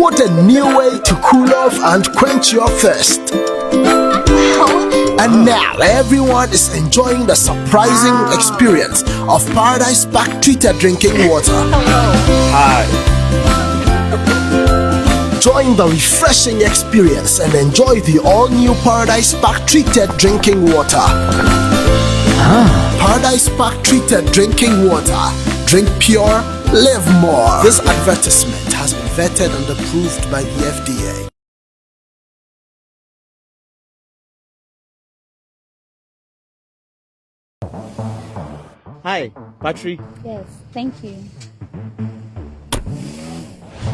What a new way to cool off and quench your thirst. And now everyone is enjoying the surprising experience of Paradise Park treated drinking water. Hi. Join the refreshing experience and enjoy the all-new Paradise Park treated drinking water. Paradise Park treated drinking water. Drink pure, live more. This advertisement has been vetted and approved by the FDA. Hi, Patrick. Yes, thank you.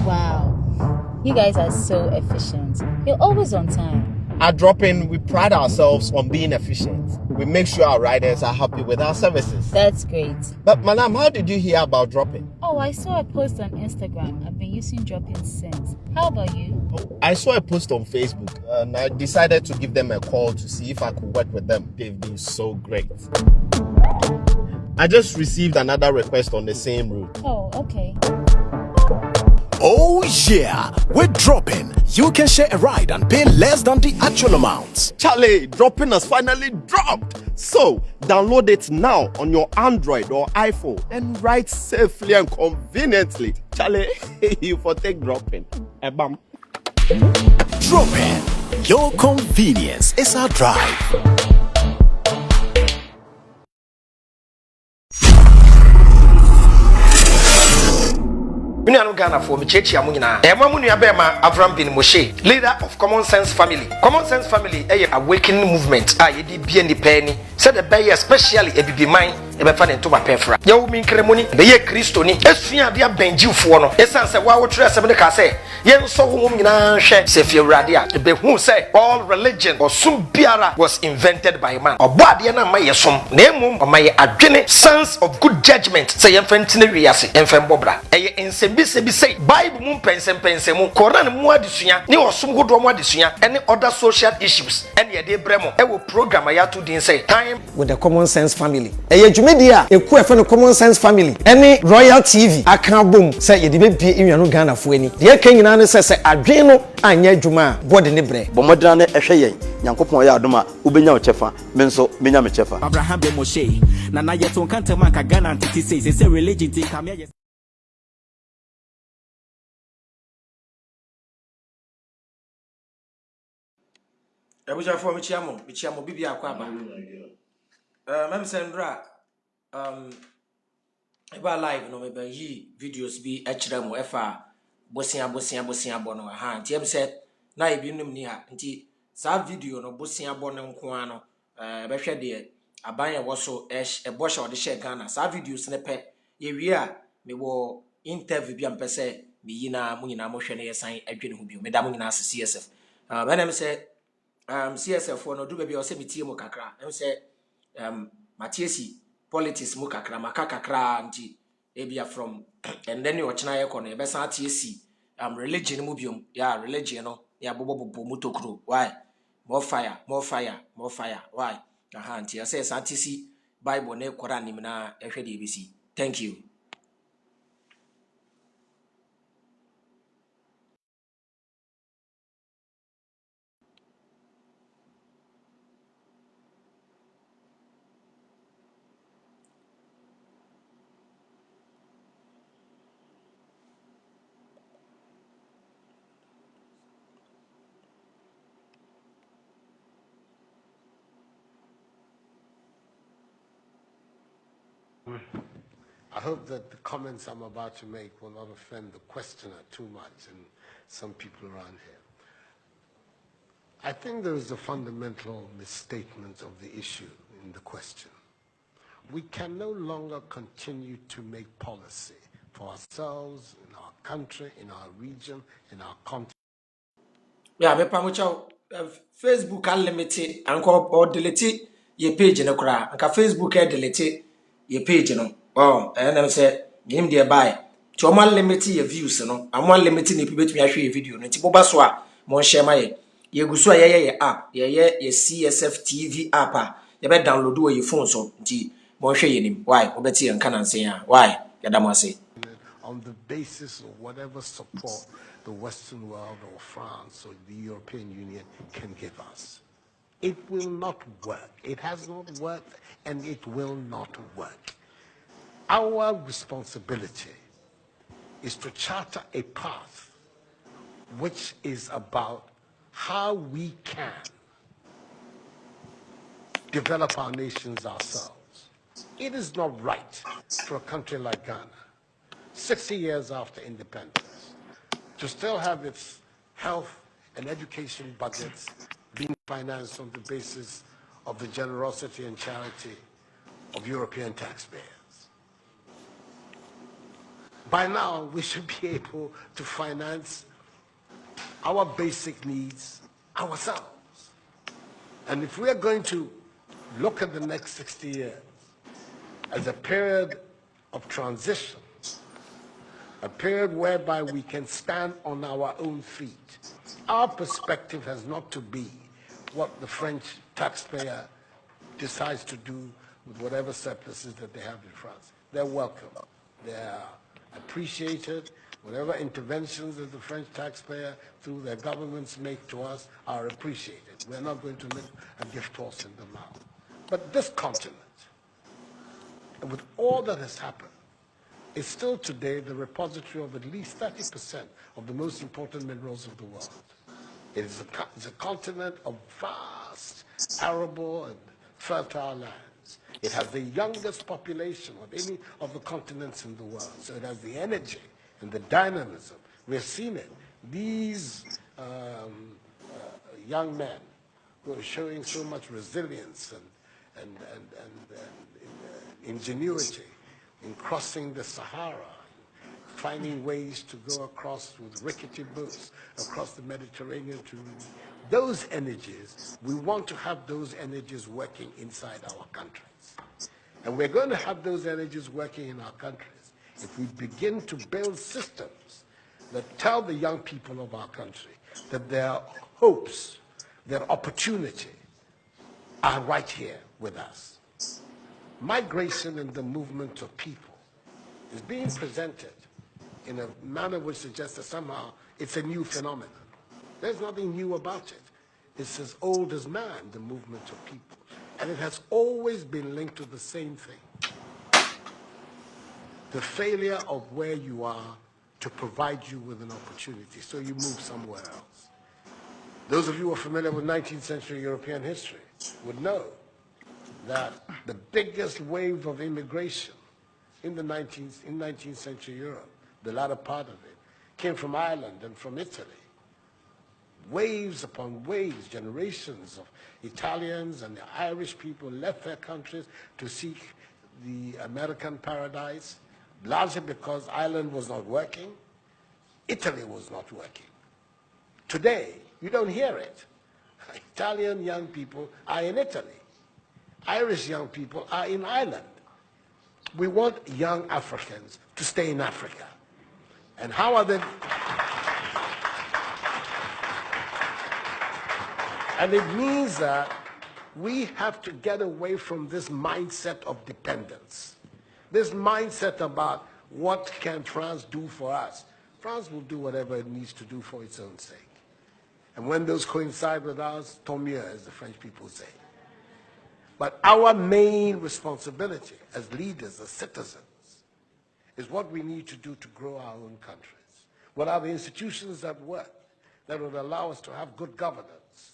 Wow, you guys are so efficient. You're always on time. At Drop-In, we pride ourselves on being efficient. We make sure our riders are happy with our services. That's great. But, Madam, how did you hear about Drop-In? Oh, I saw a post on Instagram. I've been using Drop-In since. How about you? I saw a post on Facebook and I decided to give them a call to see if I could work with them. They've been so great. I just received another request on the same route. Oh, okay. Oh yeah, with Drop-In, you can share a ride and pay less than the actual amount. Charlie, Drop-In has finally dropped. So, download it now on your Android or iPhone and ride safely and conveniently. Charlie, you for take Drop-In. Bam. Drop-In, your convenience is our drive. Ghana for me chechi amunyina. Emu nua bema Avram bin Moshe, leader of Common Sense Family. Common Sense Family a awakening movement a yedi bia ni pani. Said the bay especially a bibi mine e be fa ne ntoma pefra. Ya wo min kremoni be ye Kristo ni. Esua ade abenjifo no. Esan se wa wo tre asem de ka se. Ye nso wo nyina hwe se fi awurade a be hu se all religion or sum biara was invented by man. Obo ade na ma ye som. Na emum o ma ye adwene sense of good judgment. Se ye mfantine wiase. Emfem bobra. Eye ensem bi say Bible mu pensem mu Quran mu adesua ni osum godo mu adesua any other social issues and ye dey bremo e wo program ya to din say time with the Common Sense Family e dwumedi a eku efe no Common Sense Family any Royal TV aka bom say ye dey be enwanu Ghana fo ani de ka nyina no say adwen no anya adwuma body ne bre bomodra na ehwe yen Nyankopon ya adoma ubenya o chefa me nso menya me chefa Abraham be Moshe na yeto kanta man ka Ghana entity say religion take am here. Abuja for michiamo bibi akwa ba mem sendra eba live no me yi videos bi e kire mo efa bosia bo no ha nti em se na e bi num ni ha nti sa video no bosia bo no nko ano be hwe de aban ye wo so e bo sha ode share Ghana sa videos ne pe ye wi a me wo interview bi am pese me yina mu nyina mo hwe ne yesan adwene hu bi me da mo nyina CSF benem se CSF for no do baby o se metie mo kakra em se Matiesi politics mu kakra maka kakra nti ebia from and then you china ye kono e be san tiesi religion mu biom ya religion no ya bobo mutokro why more fire why aha nti ya se san tiesi Bible na Quran nim na ehwe de ebisi. Thank you. I hope that the comments I'm about to make will not offend the questioner too much and some people around here. I think there is a fundamental misstatement of the issue in the question. We can no longer continue to make policy for ourselves, in our country, in our region, in our continent. Yeah, me pamucha Facebook unlimited anko or delete your page no kra. Anka Facebook delete your page no. Oh, and them say him dey buy. To am limit your views no. Am limit ni people betumi ahwe video no. Nti boba so a mo share my ye guso a ye app. Ye CSF TV app a ye be download wo your phone so. Nti mo hwe ye nim. Why? Obeti en kana nsen a. Why? Yadamase. on the basis of whatever support the Western world or France or the European Union can give us. It will not work. It has not worked, and it will not work. Our responsibility is to charter a path which is about how we can develop our nations ourselves. It is not right for a country like Ghana, 60 years after independence, to still have its health and education budgets being financed on the basis of the generosity and charity of European taxpayers. By now, we should be able to finance our basic needs ourselves. And if we are going to look at the next 60 years as a period of transition, a period whereby we can stand on our own feet, our perspective has not to be what the French taxpayer decides to do with whatever surpluses that they have in France. They're welcome. They're appreciated. Whatever interventions that the French taxpayer through their governments make to us are appreciated. We're not going to make a gift horse in the mouth. But this continent, and with all that has happened, is still today the repository of at least 30% of the most important minerals of the world. It is a continent of vast, arable, and fertile lands. It has the youngest population of any of the continents in the world. So it has the energy and the dynamism. We've seen it. These young men who are showing so much resilience and ingenuity in crossing the Sahara, finding ways to go across with rickety boats across the Mediterranean to those energies. We want to have those energies working inside our countries. And we're going to have those energies working in our countries if we begin to build systems that tell the young people of our country that their hopes, their opportunity are right here with us. Migration and the movement of people is being presented in a manner which suggests that somehow it's a new phenomenon. There's nothing new about it. It's as old as man, the movement of people. And it has always been linked to the same thing. The failure of where you are to provide you with an opportunity, so you move somewhere else. Those of you who are familiar with 19th century European history would know that the biggest wave of immigration in 19th century Europe, the latter part of it, came from Ireland and from Italy. Waves upon waves, generations of Italians and the Irish people left their countries to seek the American paradise, largely because Ireland was not working, Italy was not working. Today, you don't hear it. Italian young people are in Italy. Irish young people are in Ireland. We want young Africans to stay in Africa. And how are they? And it means that we have to get away from this mindset of dependence. This mindset about what can France do for us. France will do whatever it needs to do for its own sake. And when those coincide with ours, tant mieux, as the French people say. But our main responsibility as leaders, as citizens, is what we need to do to grow our own countries. What are the institutions that work that would allow us to have good governance,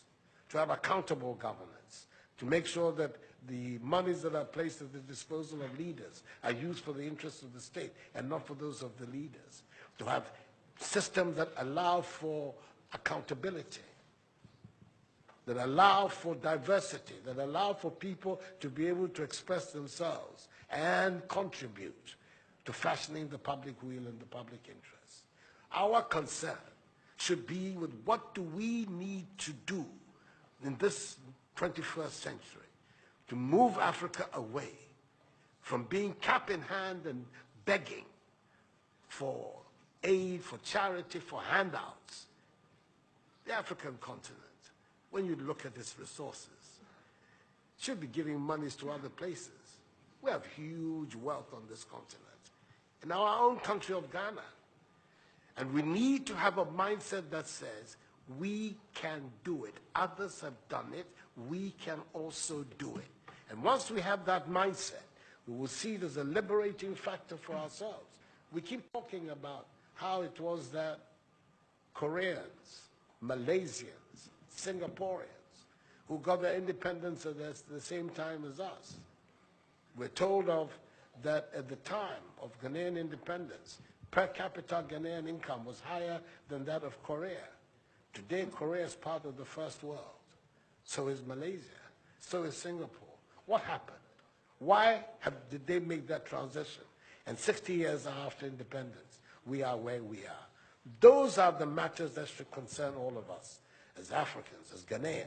to have accountable governance, to make sure that the monies that are placed at the disposal of leaders are used for the interests of the state and not for those of the leaders, to have systems that allow for accountability, that allow for diversity, that allow for people to be able to express themselves and contribute to fashioning the public will and the public interest. Our concern should be with what do we need to do in this 21st century to move Africa away from being cap in hand and begging for aid, for charity, for handouts. The African continent, when you look at its resources, should be giving monies to other places. We have huge wealth on this continent. in our own country of Ghana. And we need to have a mindset that says, we can do it. Others have done it. We can also do it. And once we have that mindset, we will see it as a liberating factor for ourselves. We keep talking about how it was that Koreans, Malaysians, Singaporeans, who got their independence at the same time as us. We're told of that at the time of Ghanaian independence, per capita Ghanaian income was higher than that of Korea. Today, Korea is part of the first world. So is Malaysia. So is Singapore. What happened? Why did they make that transition? And 60 years after independence, we are where we are. Those are the matters that should concern all of us as Africans, as Ghanaians.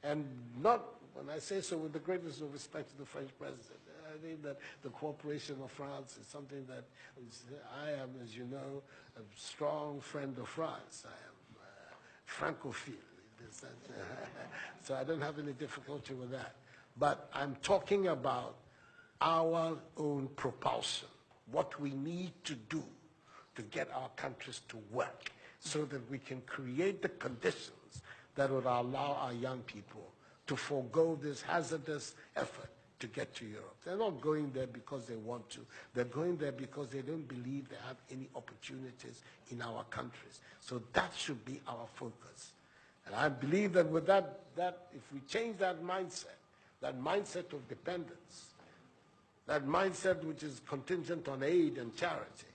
And not, when I say so with the greatest of respect to the French president, I think that the cooperation of France is something that I am, as you know, a strong friend of France. I am Francophile. So I don't have any difficulty with that. But I'm talking about our own propulsion, what we need to do to get our countries to work so that we can create the conditions that would allow our young people to forego this hazardous effort to get to Europe. They're not going there because they want to. They're going there because they don't believe they have any opportunities in our countries. So that should be our focus. And I believe that with that if we change that mindset of dependence, that mindset which is contingent on aid and charity,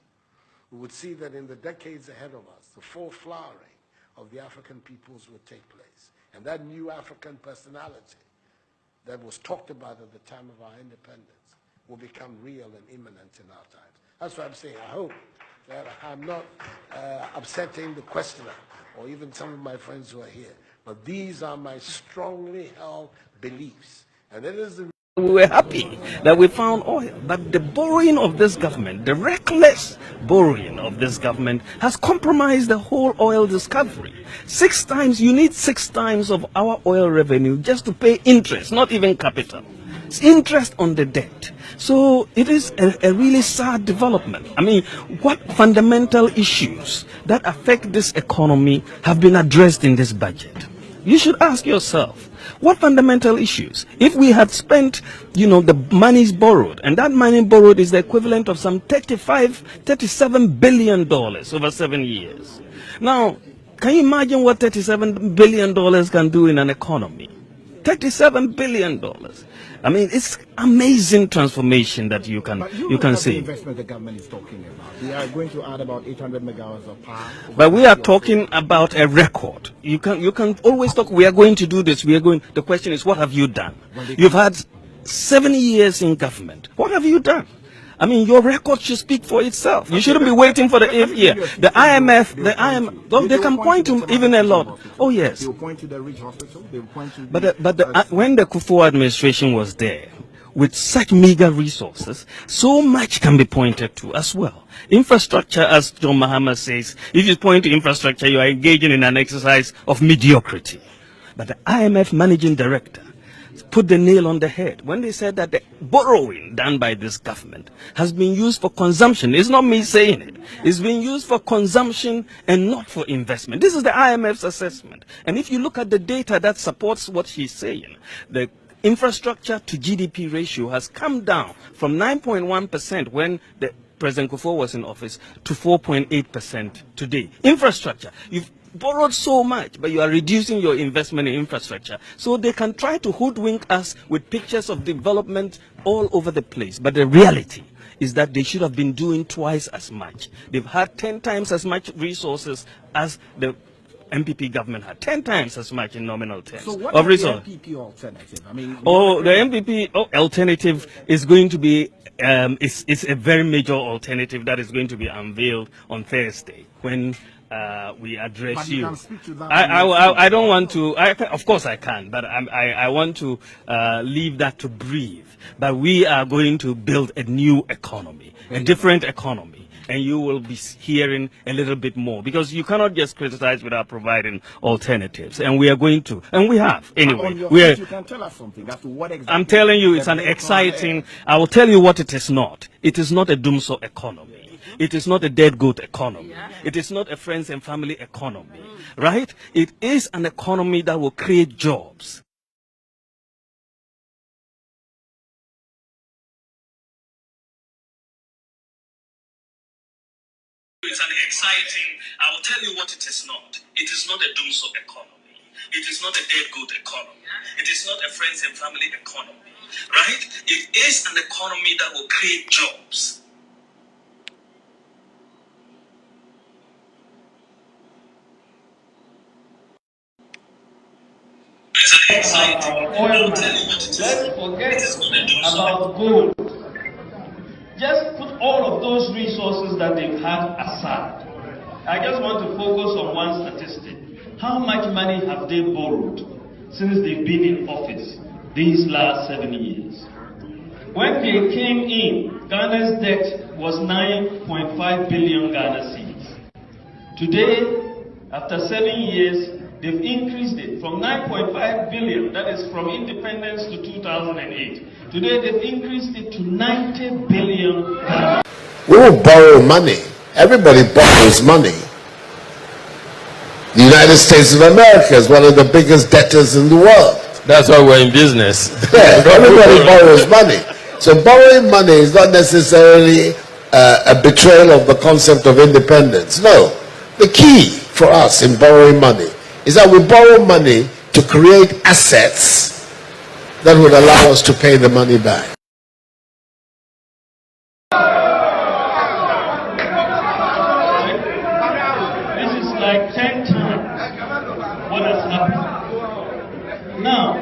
we would see that in the decades ahead of us, the full flowering of the African peoples would take place. And that new African personality that was talked about at the time of our independence will become real and imminent in our times. That's what I'm saying. I hope that I'm not upsetting the questioner or even some of my friends who are here. But these are my strongly held beliefs. And it is the We were happy that we found oil, but the borrowing of this government, the reckless borrowing of this government, has compromised the whole oil discovery. 6 times, you need 6 times of our oil revenue just to pay interest, not even capital. It's interest on the debt. So it is a really sad development. I mean, what fundamental issues that affect this economy have been addressed in this budget? You should ask yourself, what fundamental issues? If we had spent, the monies borrowed, and that money borrowed is the equivalent of some $37 billion over 7 years. Now, can you imagine what $37 billion can do in an economy? $37 billion. I mean, it's amazing transformation that you can see. The investment the government is talking about. They are going to add about 800 megawatts of power. But we are talking about a record. You can always talk. We are going to do this. The question is, what have you done? You've had 7 years in government. What have you done? I mean, your record should speak for itself. You shouldn't be waiting for the 8th year. The IMF, they can point to even a lot. Oh yes. They will point to the Rich Hospital. They will point to. When the Kufuor administration was there, with such meager resources, so much can be pointed to as well. Infrastructure, as John Mahama says, if you point to infrastructure, you are engaging in an exercise of mediocrity. But the IMF managing director put the nail on the head when they said that the borrowing done by this government has been used for consumption. It's not me saying it. It's being used for consumption and not for investment. This is the IMF's assessment. And if you look at the data that supports what she's saying, the infrastructure to GDP ratio has come down from 9.1% when the President Kufuor was in office to 4.8% today. Infrastructure. You've borrowed so much, but you are reducing your investment in infrastructure. So they can try to hoodwink us with pictures of development all over the place. But the reality is that they should have been doing twice as much. They've had 10 times as much resources as the MPP government had. 10 times as much in nominal terms. So what of is the resource. MPP alternative? I mean, the MPP alternative is going to be it's a very major alternative that is going to be unveiled on Thursday when we address but you. Can speak to that I don't want to. Of course I can, but I want to leave that to breathe. But we are going to build a new economy, a different economy. And you will be hearing a little bit more, because you cannot just criticize without providing alternatives. And we are going to, and we have anyway. You can tell us something as to what exactly. I'm telling you, it's an exciting. I will tell you what it is not. It is not a doomsday economy. It is not a dead goat economy. It is not a friends and family economy, right? It is an economy that will create jobs. It's an exciting, I will tell you what it is not. It is not a doomsday economy. It is not a dead goat economy. It is not a friends and family economy, right? It is an economy that will create jobs. It's an exciting, oil money. Let's forget about gold. Just put all of those resources that they've had aside. I just want to focus on one statistic. How much money have they borrowed since they've been in office these last 7 years? When they came in, Ghana's debt was 9.5 billion Ghana cedis. Today, after 7 years, they've increased it from 9.5 billion, that is from independence to 2008. Today they've increased it to 90 billion. We will borrow money. Everybody borrows money. The United States of America is one of the biggest debtors in the world. That's why we're in business. Yeah, everybody borrows money. So borrowing money is not necessarily a betrayal of the concept of independence. No. The key for us in borrowing money is that we borrow money to create assets that would allow us to pay the money back. This is like 10 times what has happened. Now,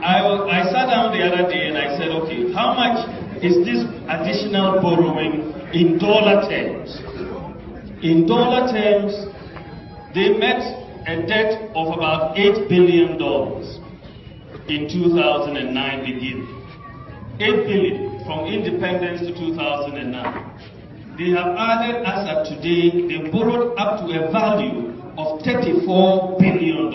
I sat down the other day and I said, okay, how much is this additional borrowing in dollar terms? In dollar terms, they met a debt of about $8 billion in 2009 beginning. 8 billion from independence to 2009. They have added, as of today, they borrowed up to a value of $34 billion.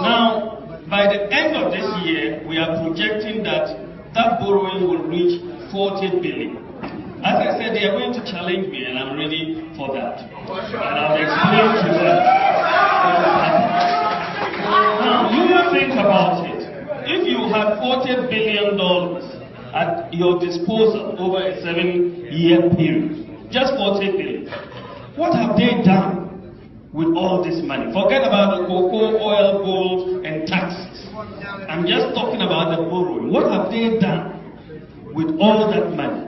Now, by the end of this year, we are projecting that borrowing will reach 40 billion. As I said, they are going to challenge me, and I'm ready for that. And I'll explain to them what is happening. Now, you think about it. If you had $40 billion at your disposal over a 7-year period, just 40 billion, what have they done with all this money? Forget about the cocoa, oil, gold, and taxes. I'm just talking about the borrowing. What have they done with all that money?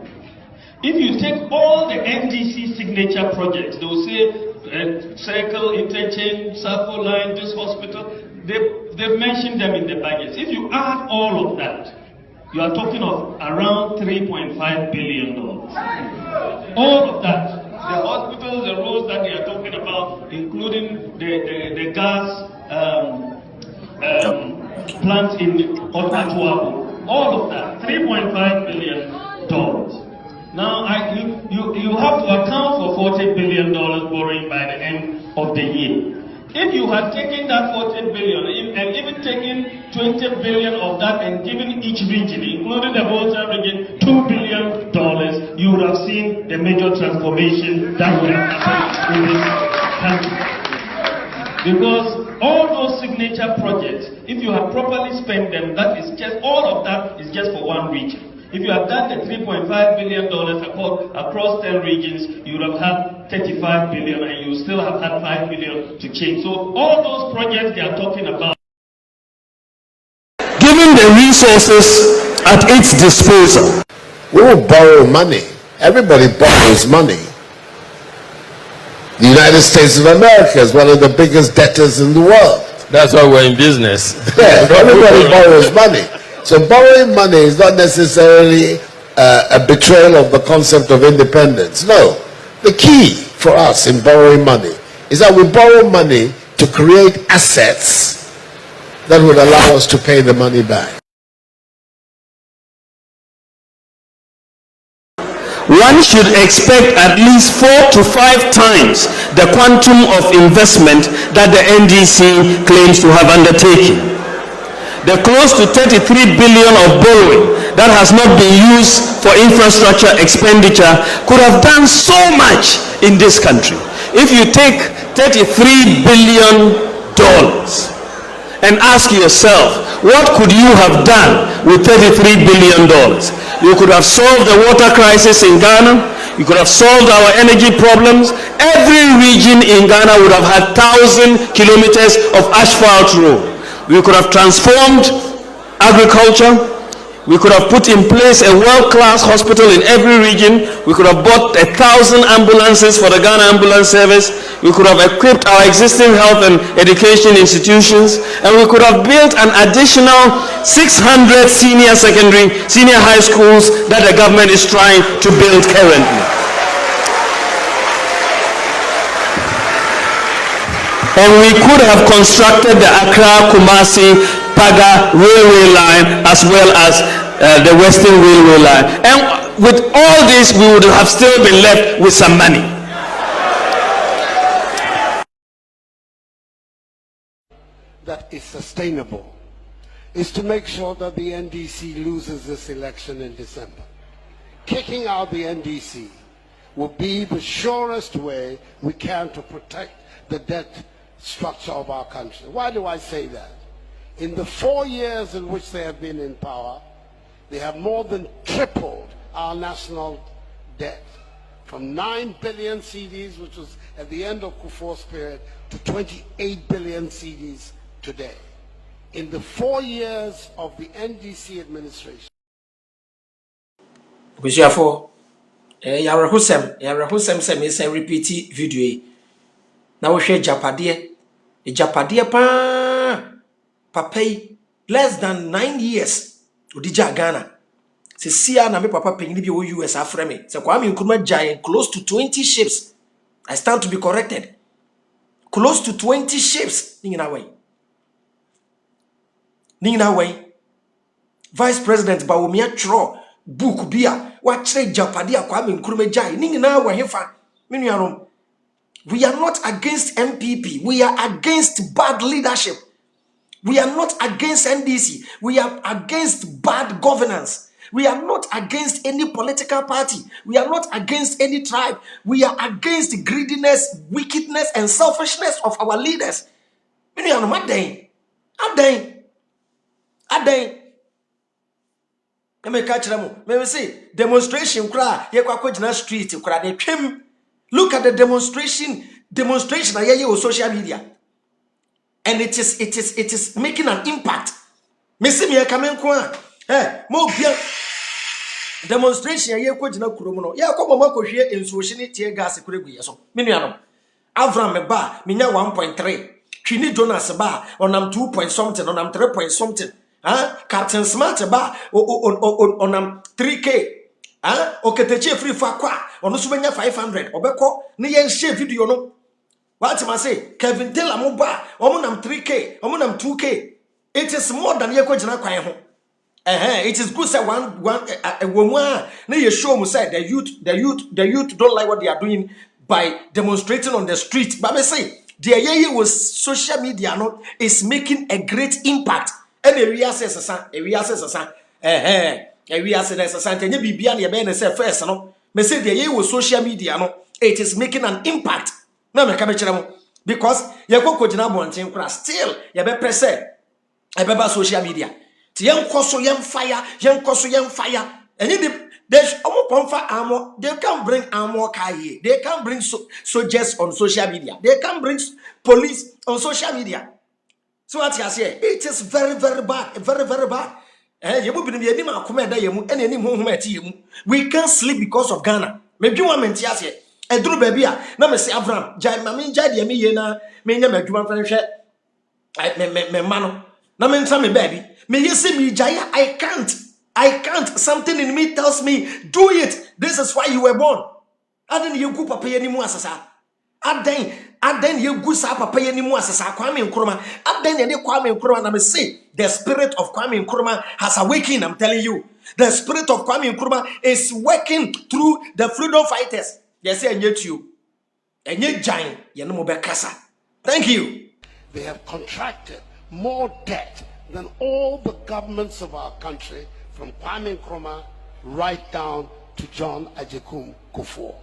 If you take all the NDC signature projects, they will say circle, interchange, Safo line, this hospital, they've mentioned them in the budgets. If you add all of that, you are talking of around $3.5 billion. All of that, the hospitals, the roads that they are talking about, including the gas plant in Ottawa, all of that, $3.5 billion. Now, you have to account for $40 billion borrowing by the end of the year. If you had taken that 40 billion and even taken 20 billion of that and given each region, including the Volta region, $2 billion, you would have seen the major transformation that would have happened in this country. Because all those signature projects, if you have properly spent them, that is just, all of that is just for one region. If you have done the $3.5 billion across 10 regions, you would have had $35 billion and you still have had $5 billion to change. So all those projects they are talking about, Given the resources at its disposal, we will borrow money. Everybody borrows money. The United States of America is one of the biggest debtors in the world. That's why we're in business. Yeah, everybody borrows money. So borrowing money is not necessarily a betrayal of the concept of independence. No. The key for us in borrowing money is that we borrow money to create assets that would allow us to pay the money back. one should expect at least 4 to 5 times the quantum of investment that the NDC claims to have undertaken. the close to 33 billion of borrowing that has not been used for infrastructure expenditure could have done so much in this country. If you take $33 billion and ask yourself, what could you have done with $33 billion? You could have solved the water crisis in Ghana. You could have solved our energy problems. Every region in Ghana would have had 1,000 kilometers of asphalt road. We could have transformed agriculture. We could have put in place a world-class hospital in every region. We could have bought 1,000 ambulances for the Ghana Ambulance Service. We could have equipped our existing health and education institutions. And we could have built an additional 600 senior high schools that the government is trying to build currently. And we could have constructed the Accra-Kumasi Paga railway line as well as the Western Railway line. And with all this, we would have still been left with some money. That is sustainable is to make sure that the NDC loses this election in December. Kicking out the NDC will be the surest way we can to protect the debt structure of our country. Why do I say that? In the 4 years in which they have been in power, they have more than tripled our national debt from 9 billion cedis, which was at the end of Kufuor's period, to 28 billion cedis today. In the 4 years of the NDC administration. Yarahusem se me say repeat video. Na wo hwe Japade papa less than 9 years odija Ghana. Se sia na me papa pengini bi wo US afre me. Se Kwame Nkrumah giant close to 20 ships. I stand to be corrected. Close to 20 ships ningina way. Vice President Bawumia Tro book bia wa kire Japade Kwame Nkrumah giant ningina way hefa menuanom. We are not against MPP. We are against bad leadership. We are not against NDC. We are against bad governance. We are not against any political party. We are not against any tribe. We are against greediness, wickedness, and selfishness of our leaders. I say demonstration street look at the demonstration on social media, and it is making an impact. Demonstration tear gas Avram ba minya 1.3 Twini Jonas ba onam 2 point something onam 3 point something Captain Smart ba onam 3k Oketechi free for kwa ono so benya 500 obekọ ne yen share video no what am I say Kevin Taylor mo ba omonam 3k omonam 2k. It is more than yeko gina kwan ho it is good say one woman na you show me say the youth don't like what they are doing by demonstrating on the street, but I say the yeye was social media no is making a great impact. And we are say Santanya Bibia and Yaben say first, no. Me say the year with social media, no, it is making an impact. No, me come because you go kojina bonten kura still you be press ebeba social media. Ti yen koso yen fire. And there's almost armor. They can bring armor carrier. They can bring soldiers on social media. They can bring police on social media. So what you say? It is very, very bad. Very, very bad. We can't sleep because of Ghana. Maybe one minute, yes, I drew baby. Now, me say, Avram, Jai, Mammy, Jai, me, yena, me, me, mano. Now, me, me, baby. Me, you see me, Jaya, I can't. Something in me tells me, do it. This is why you were born. I didn't you go papa anymore, sasa. I then you go sa papa anymore, sasa. Kwame Nkrumah. I then you Kwame Nkrumah. And I say, the spirit of Kwame Nkrumah has awakened. I'm telling you, the spirit of Kwame Nkrumah is working through the freedom fighters. Yes, and yet you, and yet giant, you know, kasa. Thank you. They have contracted more debt than all the governments of our country, from Kwame Nkrumah right down to John Ajekum Kufuor.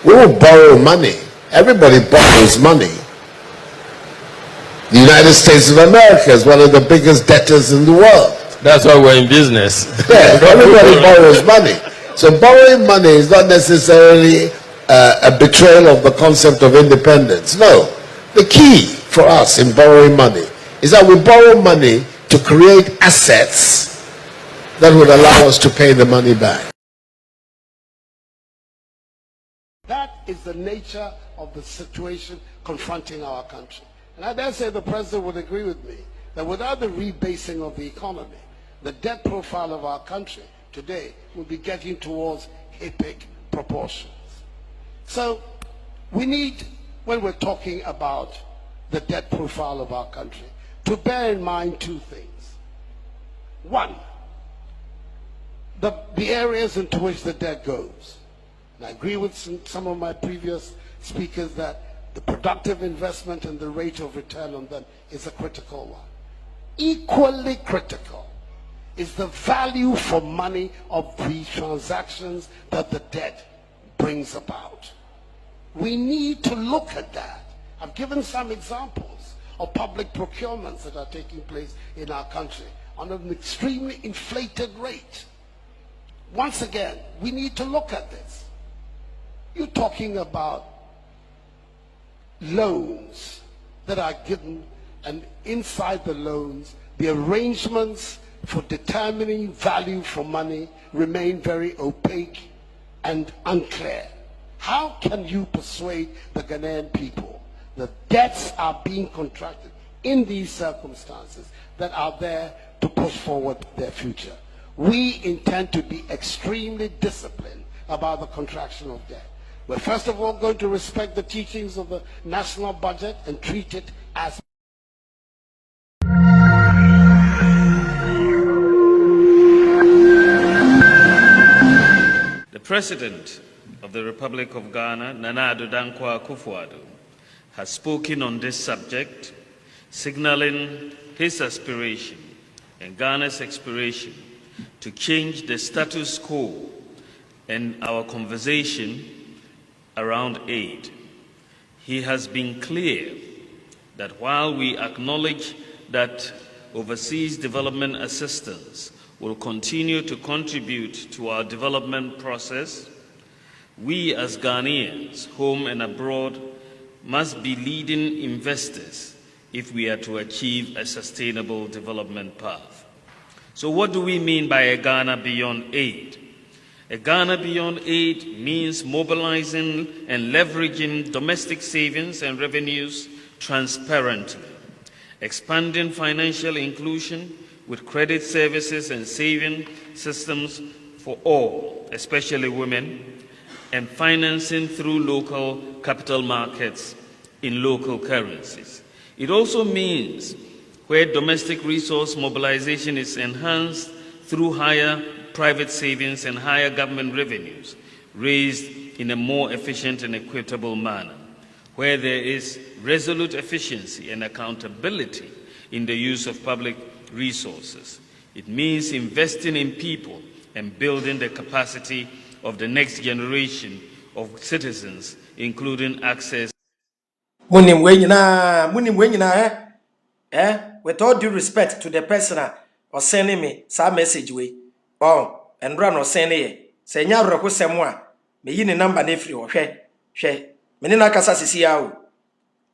We will borrow money. Everybody borrows money. The United States of America is one of the biggest debtors in the world. That's why we're in business. Yeah, everybody borrows money. So borrowing money is not necessarily a betrayal of the concept of independence. No. The key for us in borrowing money is that we borrow money to create assets that would allow us to pay the money back. That is the nature of the situation confronting our country. And I dare say the president would agree with me that without the rebasing of the economy, the debt profile of our country today will be getting towards epic proportions. So we need, when we're talking about the debt profile of our country, to bear in mind two things. One, the areas into which the debt goes. And I agree with some of my previous speakers that the productive investment and the rate of return on them is a critical one. Equally critical is the value for money of the transactions that the debt brings about. We need to look at that. I've given some examples of public procurements that are taking place in our country on an extremely inflated rate. Once again, we need to look at this. You're talking about loans that are given, and inside the loans, the arrangements for determining value for money remain very opaque and unclear. How can you persuade the Ghanaian people that debts are being contracted in these circumstances that are there to push forward their future? We intend to be extremely disciplined about the contraction of debt. We're first of all going to respect the teachings of the national budget and treat it as The President of the Republic of Ghana, Nana Addo Dankwa Akufo-Addo, has spoken on this subject, signaling his aspiration and Ghana's aspiration to change the status quo and our conversation around aid. He has been clear that while we acknowledge that overseas development assistance will continue to contribute to our development process, we as Ghanaians, home and abroad, must be leading investors if we are to achieve a sustainable development path. So what do we mean by a Ghana beyond aid? A Ghana beyond aid means mobilizing and leveraging domestic savings and revenues transparently, expanding financial inclusion with credit services and saving systems for all, especially women, and financing through local capital markets in local currencies. It also means where domestic resource mobilization is enhanced through higher private savings and higher government revenues raised in a more efficient and equitable manner, where there is resolute efficiency and accountability in the use of public resources. It means investing in people and building the capacity of the next generation of citizens, including access. With all due respect to the person or sending me some message way. Oh, and run or send it. Say nya roko semwa. Me yin number ne free or she. Me na kasa sisi ya.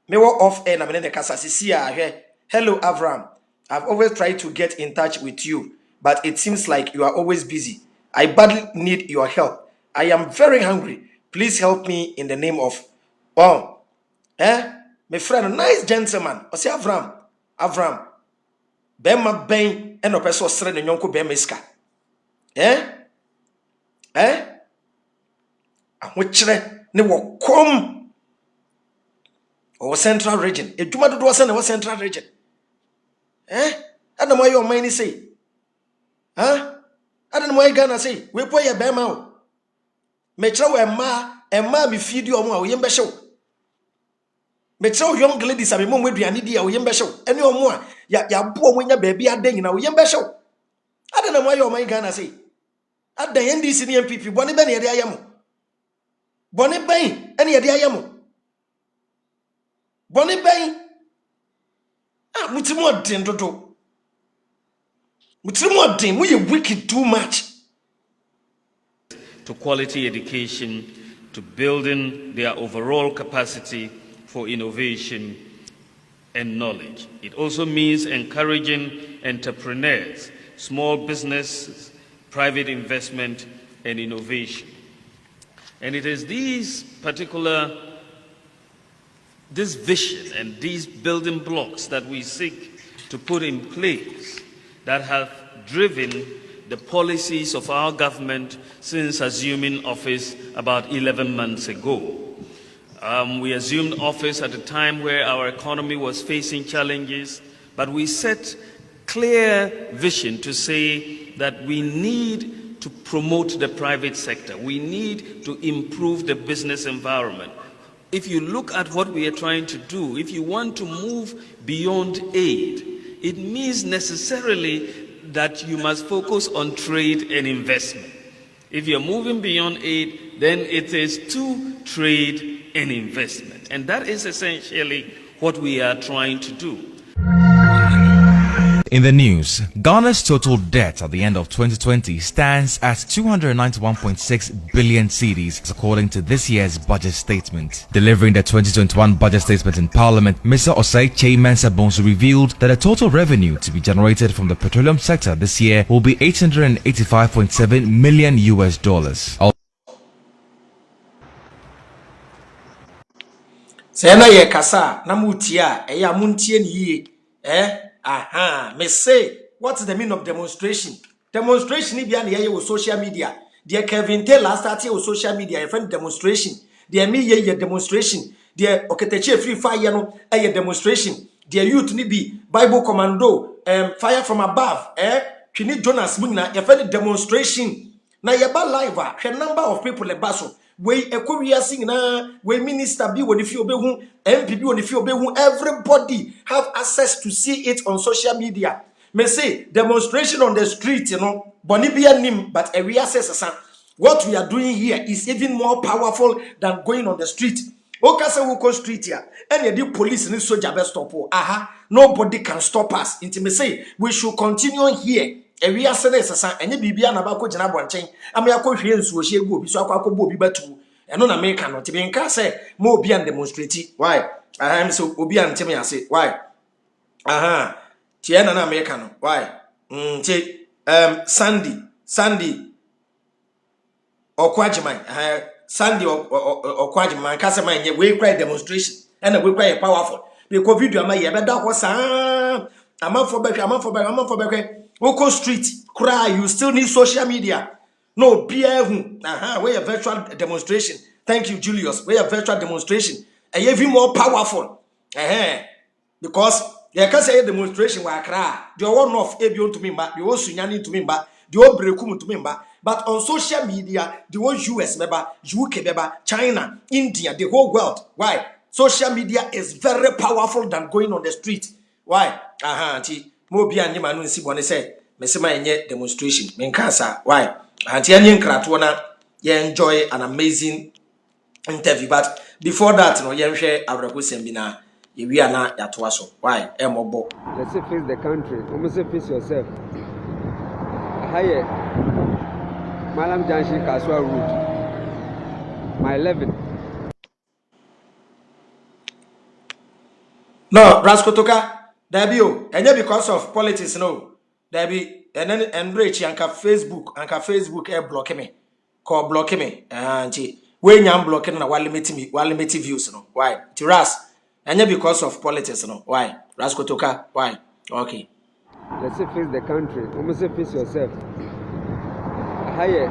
Me wo off air na me ne kasa sisi ya. Hello Avram. I've always tried to get in touch with you, but it seems like you are always busy. I badly need your help. I am very hungry. Please help me in the name of my friend, nice gentleman. I say Avram. Bema ben eno peso sre ne nyonko bema iska. Ahokyere ne wokom o central region. Edwuma dodo wase ne wo central region. Adam why your mind say? Adam why Ghana say? We po ye bema o. Me kire wo emma me feed you omo a wo yembe hyew. Metro young ladies are mom with Yanidi or Yemba show. Any more, ya poor when your baby are dang now Yemba show. I don't know why you're my Ghana say. At the end, this in people, Bonnie Benny at the Ayamo. Bonnie Bain, any at the Ayamo. Bonnie Bain. Ah, Mutimot Tinto. Mutimot Tim, we wicked too much. To quality education, to building their overall capacity for innovation and knowledge. It also means encouraging entrepreneurs, small businesses, private investment, and innovation. And it is this vision and these building blocks that we seek to put in place that have driven the policies of our government since assuming office about 11 months ago. We assumed office at a time where our economy was facing challenges, but we set clear vision to say that we need to promote the private sector. We need to improve the business environment. If you look at what we are trying to do, if you want to move beyond aid, it means necessarily that you must focus on trade and investment. If you're moving beyond aid, then it is to trade and investment. And that is essentially what we are trying to do. In the news, Ghana's total debt at the end of 2020 stands at 291.6 billion cedis, according to this year's budget statement. Delivering the 2021 budget statement in Parliament, Mr. Osei Chairman Bonsu revealed that the total revenue to be generated from the petroleum sector this year will be $885.7 million US. Sena ye kasa na mutia eya muntie ni me say what's the meaning of demonstration? Demonstration ni bia na ye with social media. Dear Kevin Taylor started with social media, a friend demonstration. Dear me ye demonstration. Dear Oketeche free fire no a demonstration. Dear youth ni bi Bible commando fire from above Twini Jonas Mugna a friend demonstration. Na ye ba live a number of people le baso. We Korea sing na we minister be when if you obehu MPB when if you obehu everybody have access to see it on social media. Me say demonstration on the street, bonibia nim, but a reassess what we are doing here is even more powerful than going on the street. Okasa wuko street here, and the police and soldier best stop. Nobody can stop us. Inti me say we should continue here. We are saying and you be an about Janabuan. I mean, I could hear so she go be so I could be better. And on American not to be in car say more be and demonstrate. Why? I am so obi and tell me I say why? Tiana American. Why? Sandy or Quajiman. Sandy or Quajiman Casaman, ye we cry demonstration and we cry powerful. Because video my yeah, but that was a month for back. Woko street, cry, you still need social media. No, beer, we a virtual demonstration. Thank you, Julius. We a virtual demonstration. And even more powerful. Because you can say demonstration where I cry. The one of Abion to me, but the old Sunyani to me, but the old Brekum to me, but on social media, the whole US member, UK member, China, India, the whole world. Why? Social media is very powerful than going on the street. Why? Mobi and Yamanu si one say, Messima nye demonstration. Menkasa, why? Antianian Kratwana, you enjoy an amazing interview. But before that, no, you share our seminar. We are not at Waso. Why? Emobo. Let's say face the country. Almost face yourself. Hiya, Malam Janshi Kaswa Road. My 11. No, Raskotoka. Dabio, and then because of politics, no. Dabi, and then enrich and Facebook block me. Call block me. And when I'm blocking na while limiting views, no. Why? Tiras, and then because of politics, no. Why? Raskotoka, why? Okay. Let's say face the country. Almost face yourself. Hiya,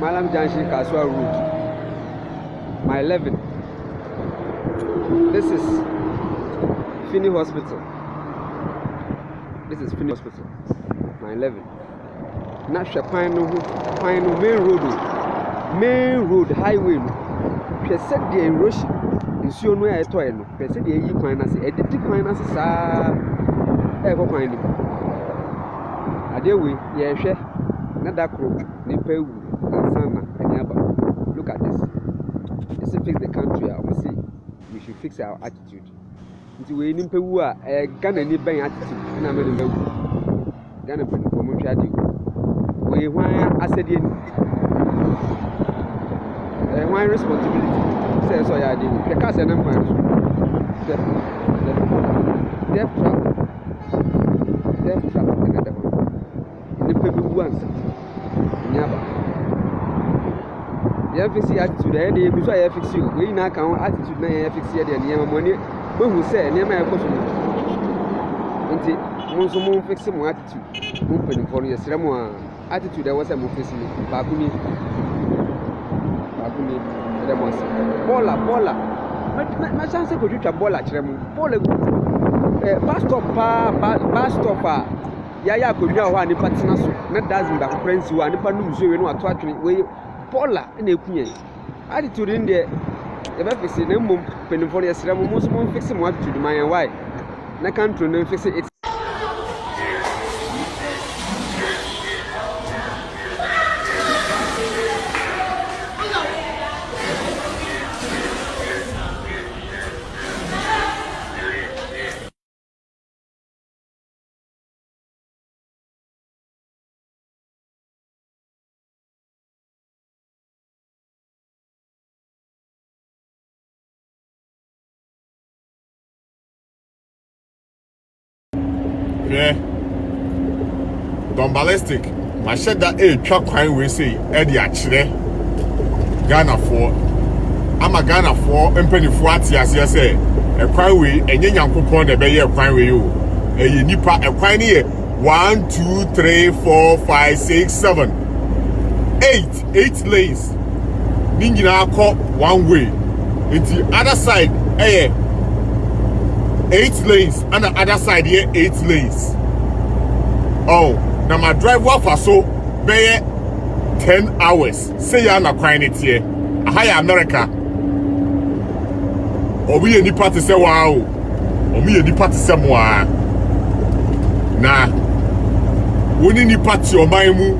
Malam Janshi Kaswa Road. My 11. This is Finney Hospital. This is Finney Hospital. My 11. Nasha Pine main road, highway. She said the erosion. nsuo no a ɛtɔɛ no pɛ sɛ deɛ ɛyi kwan no ase ɛdedi kwan no ase saa ɛkɔ kwan no mu adeɛ wei yɛhwɛ na da koro nipa ewu ansa na ɛne aba look at this this fix the country a wɔn say we should fix our attitude nti wei nipa wu a Ghana ni bɛn attitude ɛna mɛ de bɛwu Ghana mpanyinfoɔ mo nhwɛ adeɛ wei hwan asɛdeɛ ni hwan responsibility sɛ ɛsɛ ɔyɛ adeɛ wei hwɛ kaa sɛ ne mpan so death trap ɛna dɛ hɔ nipa bi wu ansa ɛne aba yɛn fix attitude ɛyɛ de ebi so a yɛ fix o wei nyinaa ka ho attitude na yɛ fix yɛ deɛ nneɛma mo ani mehu sɛ nneɛma yɛ kɔ so no nti mo nso mo fix mo attitude mo mpanyinfoɔ no yɛsrɛ mo a attitude ɛwɔ sɛ mo fix no baako ni ɛdɛ mo ase bɔɔla ma chance ko twitwa bɔɔla kyerɛ mo bɔɔla bus stop a yɛayɛ akonnwa wɔ hɔ a nipa tena so na dozen baako kora nsi hɔ a nipa nom nsuo wei no wato atwene wei bɔɔla ɛna eku yɛn attitude no deɛ yɛbɛfix na mmom mpanyinfoɔ no yɛsrɛ mo nso mo fix mo attitude ma yɛn why na country no fix it. Yeah. Don ballistic. My shed that truck crime we say Eddie actually Ghana for. I'm a Ghana for penny for as you say. A crime way and young coupon the bay a crime with you. A nipa a crime here. 1, 2, 3, 4, 5, 6, 7, 8 lanes. Ningina call one way. It's the other side. 8 lanes and the other side here 8 lanes. Oh, now my drive off so be 10 hours. Say you're not crying it here. A high America. Or we any party say wow. Or me any party say moi. Nah. We any party or my mu.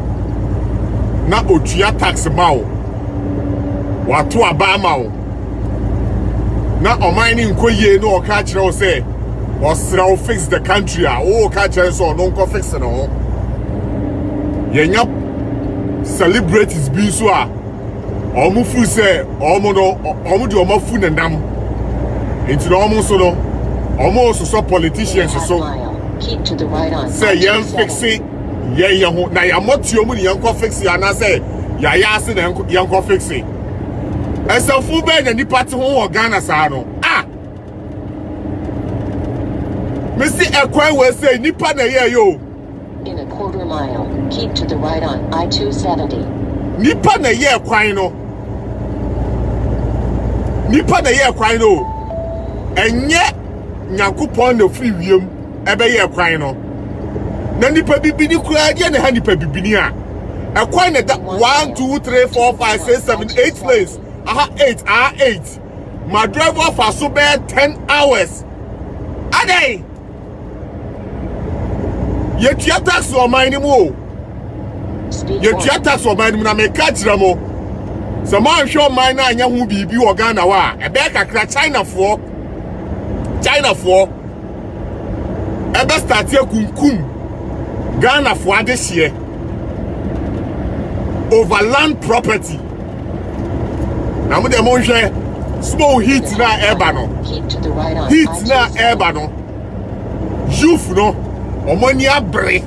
Na otua tax mao. Watu abamao. Na omani nkoye no oka kire o say osra fix the country o oka kire so no nko fix no yenya celebrities bi so a omu fu say omu de omu fu nandam enti no omu so no omu so politicians so keep to the right on say yen fix it ye ho na ya motio mu ne yen ko fix ya na say ya ase na yen ko fix it esa fu be na nipa te ho Ghana sa no Missy Ekwan will say nipa na ye yo in a quarter mile keep to the right on I-270 nipa na ye Ekwan no nipa na ye Ekwan no enye Nyankopon na free wiem ebe ye Ekwan no na nipa bibini kura de na ha nipa bibini a Ekwan na 1 2 3 4 5 6 7 8 lanes 8 my driver for so bad 10 hours a day you tax or mine mo you tax or mine na me catch ramo so man show mine na anya hu bibi o Ghana wa e be kakra China for e be start kunkum Ghana for adehie over land property. Now we demonstrate small heat na eba no. Heat na eba no. Youth no. Omoni abre.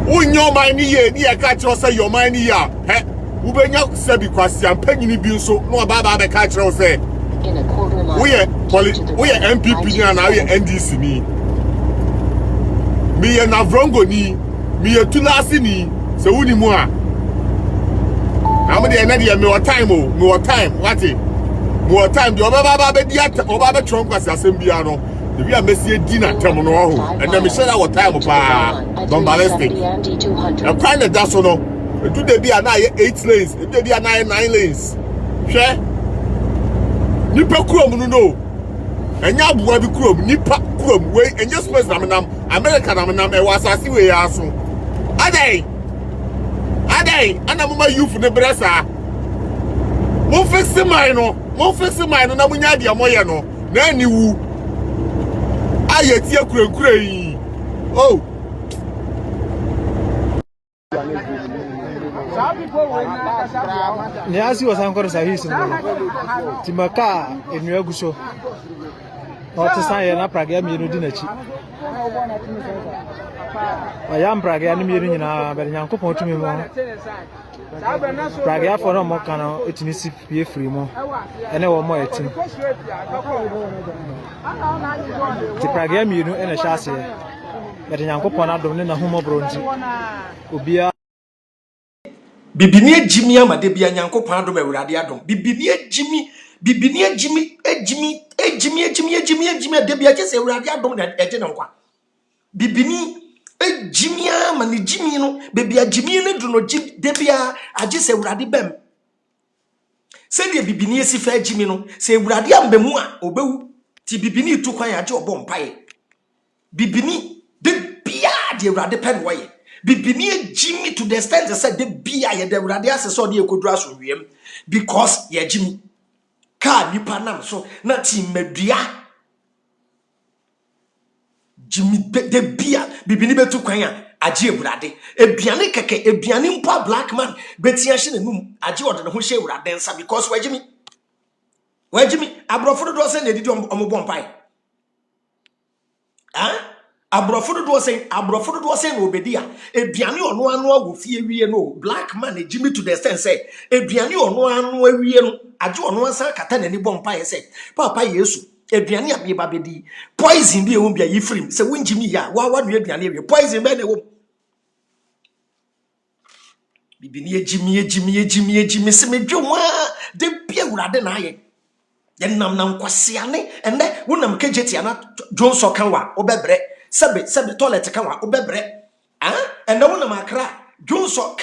Unyo mani ye ni aka kire say your mani ya. He. Ubenya se bi kwasi ampanyini bi nso no baba be ka kire say. We MPP ni na we NDC ni. Mi ye na vrongo ni. Mi ye tulasi ni. Se wuni mu a. I'm the end of me time, more time. What it? More time. The Obaba be diat, Obaba Trump was Assembliano. The we are Messi dinner terminal, and then we said our time of Don ballistic. I'm kind of that's no. Do they be a 8 lanes? If they be a 9 lanes? Share. nipa kurom no enya abuwa bi kurom nipa kurom we enya space nam America nam e wasase we aso adai ana mama youth ne bresa mo fix mine no na munya dia moye no na niwu ayeti akurakura yi oh Niasi wasankoro sahisi no timaka enua guso no tsan na praga mienu di nachi ayam praga ni mienu nyina be nyankopon tumi mo praga for no mo kana etimi si pie free mo ene wo mo etim ti praga mienu ene hyase be nyankopon adom ne na homo bronti obia bibini ejimi amade bia nyankopon adom awurade adom bibini ejimi de bia kese awurade adom na eje ne nkwa bibini ejimi amane jimi no bebia jimi ne du no de bia age se awurade bem se de bibini esi fa jimi no se awurade ambemu a obewu ti bibini tu kwan age obom pae bibini de bia de awurade pen woye bibini jimi to the extent that de bia ye de awurade aseso de ekodura so wiem because ye jimi ka nipa nam so na ti medua jimi de bia bibini betu kwan a age awurade ebiane keke ebiane mpa black man betia hye na num age ode ne ho hye awurade nsa because wajimi abrofo do se na edidi omobon pai abrofo do se na obedia ebiane ono anu awo fie wie no black man ejimi to the sense say ebiane ono anu awie no age ono ansa kata na ni bon pai say papa yesu ebiane abi ba bedi poison bi e bia yifrim se wonjimi ya wa no ebiane awie poison be na wo bibini ejimi se medwo de bia wurade na aye yenam na nkwasiane ene wonam kejeti ana jonso kanwa obebre sebe toilet kanwa obebre ene wonam akra jonso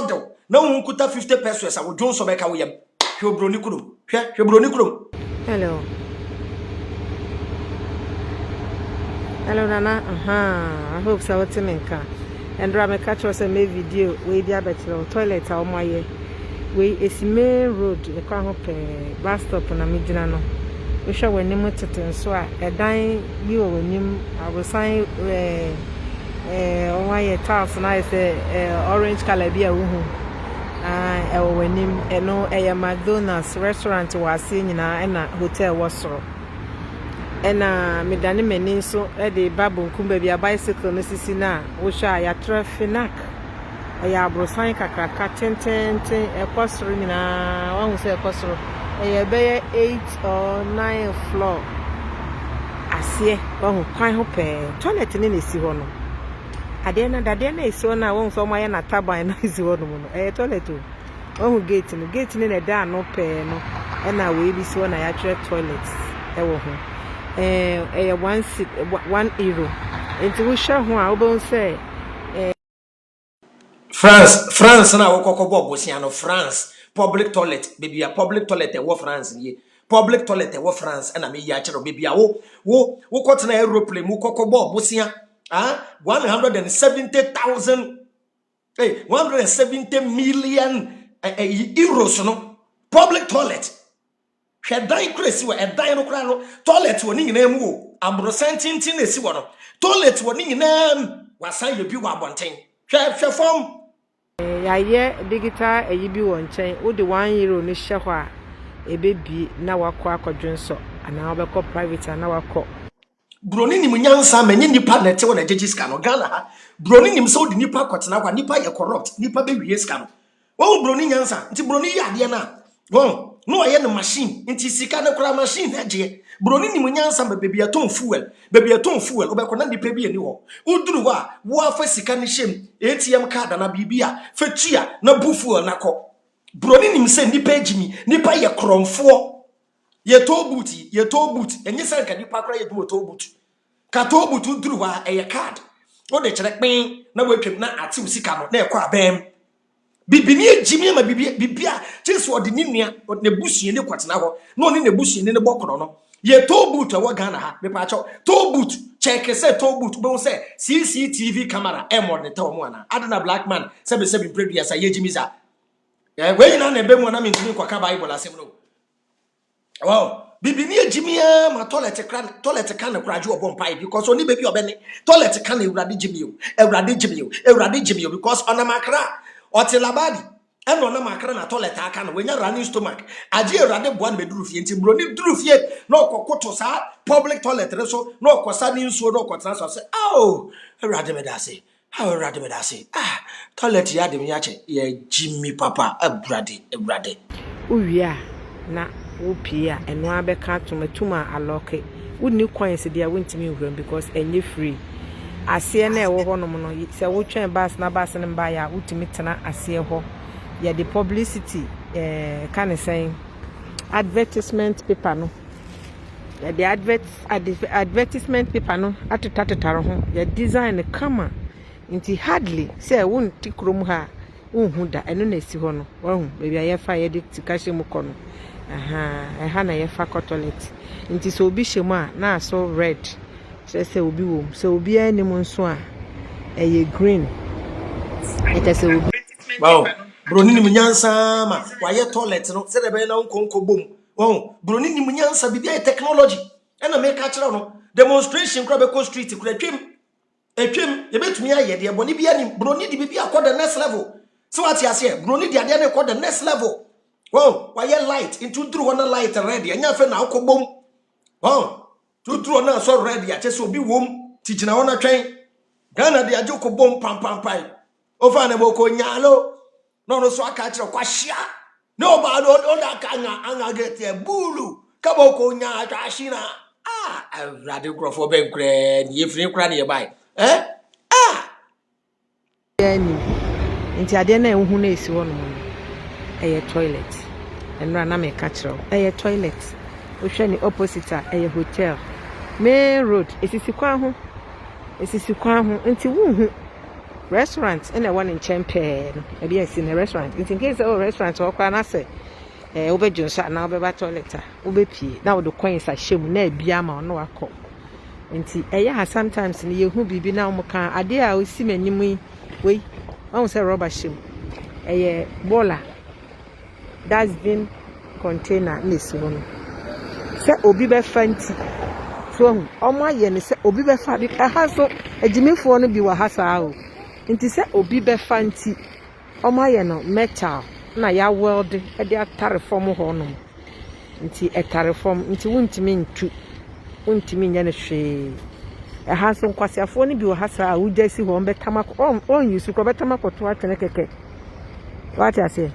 de na wonkuta 50 pesos a wo jonso be ka wo yam hwebroni kurom hello nana I hope so what menka and drama catch us a video we dia betro toilet a omaye we esime road e kwa ho pe bus stop na medina no we hwa wanim tete so a edan bi wo wanim abosan omaye tiles na say orange color bi a wo hu e wo wanim eno e McDonald's restaurant wase nyina na hotel wasoro ena medane meni so de babu nkumba bi a bicycle no sisi na wo hwa ya traffic ya brosan kakraka tentente ekosoro nyina wahu se ekosoro be 8 or 9 floor asie wahu kwan ho pe toilet ni nesi ho no ade na esi ho na wahu so maye na taban na esi ho no no toilet o wahu gate ni na da no pe no na we bi si ho na ya tre toilet wo ho €1 enti wo hwa ho a wo bon se France na wokokobo bosia no France public toilet baby a public toilet wo France ye public toilet wo France na me ya kire baby a wo kotena aeroplane mu kokobo bosia 170,000 170 million euros no public toilet hwedan kresi wo edan no kra no toilet wo ni nyina mu wo abrosantintin na esi wo no toilet wo ni nyina wasan ye bi wo abonten hwe form ya ye digital eyibi won chen wo de €1 ni hye ho a ebebi na wakọ akọdwenso ana obekọ private ana wakọ broni nim nyansa manye nipa nete wo na jejiska no Ghana ha broni nim so de nipa kwotena kwa nipa ye corrupt nipa be wie ska no wo broni nyansa nti broni ye ade na wo no ye no machine nti sika na kura machine aje broni nim nyansa ba baby aton fuel obekọ na nipa bi ani ho uduru ho a wo afa sika ne hyem ATM card na bibia fatua na bu fuel na kọ broni nim se nipa ejimi nipa ye kromfo ye to boot enye san ka nipa kra ye do to boot ka to boot uduru ho a ye card wo de kire pin na watwem na ate usika no na ekọ abem bibini Jimmy ma bibia cheso odi ni nua ne busu ne kwatena ho no ne busu ne bokoro no ye toll boot wa Ghana ha me pa cho toll boot check say toll boot be say CCTV camera e monitor mo ana adana black man se be predu say ye Jimmy za we na na be mo na me ntumi kwaka Bible asem no wow bibini Jimmy ma toilet kan kuraje obon pai because oni baby obeni toilet kan Ewurade Jimmy because ona makra otilabadi eno na makra na toilet aka na wenya running stomach aje Ewurade boa na beduru fie nti broni duru fie na okokoto sa public toilet re so na okosa ni nsuo na okotena so say oh Ewurade me da say toilet ya de me yache ye Jimmy papa Ewurade uwia na wopia eno abeka tomatuma aloke wonni kwan se dia wontimi nhwam because enye free ase na ewo ho nom no se wotwen bus na bus ne mba ya wotimi tena ase ho ya the publicity kan say advertisement paper no ya the advertisement paper no atatataro ho ya design kama nti hardly say wonti krom ha unhu da eno na esi ho no wahu baby ayefa ye de tikashe mu kono aha na yefa toilet nti so obi shemu a na so red se obi wo so obi ani mu nso a eye green eta se obi wow broni ni munyansa ma waye toilet no se de be na nkonko bom wow broni ni munyansa bibia technology ena me ka kire no demonstration kra be ko street kra twem ye betumi aye de boni bia ni broni di bibia ko the next level so what you say broni di ade na ko the next level wow waye light into through one light ready anya fe na akobom wow to through na so ready ache so obi wom ti gina wona twen Ghana di ajo kobom pam over na boko nyalo no so aka kire kwahia no ba no da ka anga get e bulu ka boko nya atwahina Ewurade krofo ben kra ni efiri kra ne bai yani nti ade na ehu na esi ho no eye toilet enra na me ka kire eye toilet o hwe ni opposite eye hotel main road esisi kwa ho nti wuhu restaurant ena one in Chempe no e bia si na restaurant nti nke se restaurant o kwa na se obejunsa na obeba toilet obepie na wo kwan sa hyem na bia ma no akọ nti eya sometimes ni yehu bibi na mo kan ade a osi manim yi we won say rubber hyem eye bola that's been container nesi no se obi be fanti so omo aye ne se obi be fa bi ha so ejimefo no bi wa ha sa o nti se obi be fanti omo aye no metal na ya weld e de atare form ho no nti etare form nti wontimi nya ne hwe e ha so nkwasiafo no bi wa ha sa o jasi ho be tamako on yusu ko be tamako to atene keke what I say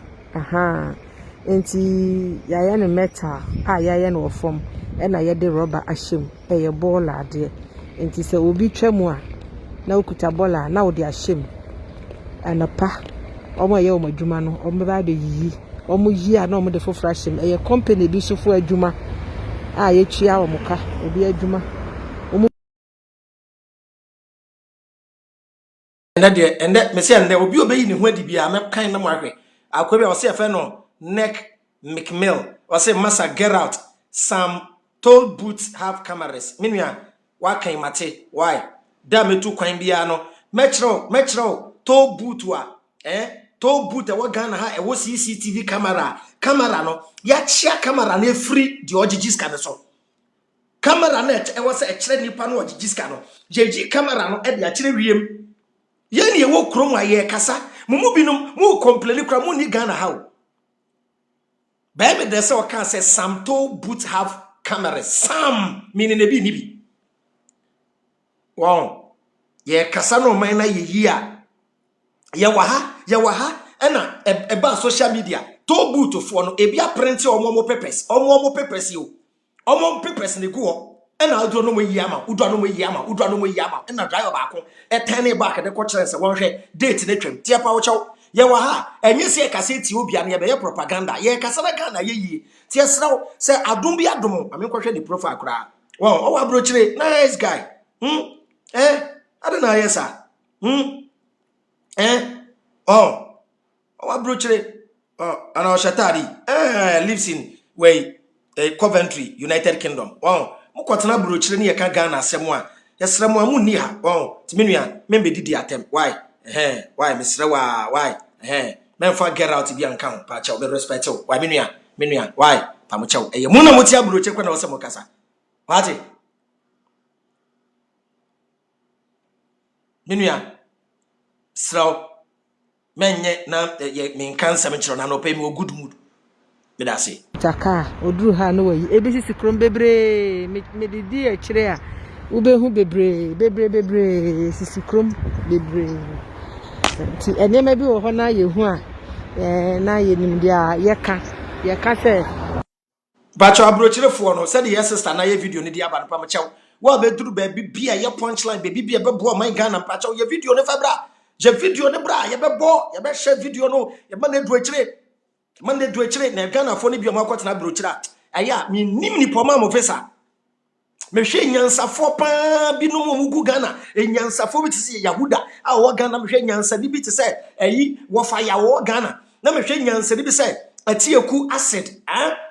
nti ya ne metal ya ne form e na ye de rubber ahyem e ye ball ade nti se obi twam a na okuta ball na wo de ahyem anapa omo ye omo adwuma no omo ba be yiyi omo yi a na omo de fofra ahyem e ye company bi so fo adwuma ye twia omo ka obi adwuma omo ende me se ende obi obeyi ne ho adi bia me kan na mo ahwe akwa bia o se fe no neck McMill o se massa get out some toll booths have cameras minua wa kan mate why da metu kwan bia no metro toll booth wa toll booth e Ghana ha e wo CCTV camera no ya chia camera na free di ogigiska ne so camera na e wo se e kire nipa no ogigiska no jeji camera no e de a kire wiem yeni ye wo krom aye kasa mumu binum mu complain kra mu ni Ghana ha o baby they say o can say some toll booths have cameras some meaning e bi ni bi wow ye kasa no man na ye yi a ye wa ha ena e ba social media toll booth fo no e bia print omo papers yo omo papers ne go ena udro no mo yi ama ena driver ba ko e turn back de ko kire se won hwe date ne twam tie pa wo chew ye wa ha enye se kaseti obi an ye be propaganda ye kasa na Ghana ye yi tie sraw se adom bi adom ame ko hwe ni profile kra wow o wa bro kire nice guy adena yes sir oh Our brochure, and our Shatari, lives in Coventry, United Kingdom. Wow, Mukotana brochure near Kagana, Semwa. Yes, Ramwa Munia. Wow, Timinia, maybe did the attempt. Why? Why, Miss Rawa? Why? Men for get out to be uncount, patch out the respect. Why, Minia, why? Pamucho, a Muna Mutia brochure when I was a Mocasa. Party. Minia, slow. Menye na me cancer me chiro na no pay me good mood. Me da say. Chaka oduru ha no yi ebisi krom bebre me didi e kire a wo be hu bebre sisi krom bebre. Ti enema bi wo ho na ye hu a na ye nim dia ye ka se Bacho abrochirefo no said your sister na ye video ni dia ba no pa mechew. Wa be duru ba bibia ye punchline be bibia be bo man Ghana pacho ye video ne fa bra. Je video ne bra ye be bo ye be share video no ye ma na du akire. Man na du akire na Ghana fo ne bi o ma kwatena abrochira. Aya mi nim ni poma mo fesa. Me hwe nyansafo pa bi no mo gu Ghana. Nyansafo bi tse Yahuda a wo Ghana me hwe nyansa bi tse ayi wo fa ya wo Ghana. Na me hwe nyansa bi tse Atieku acid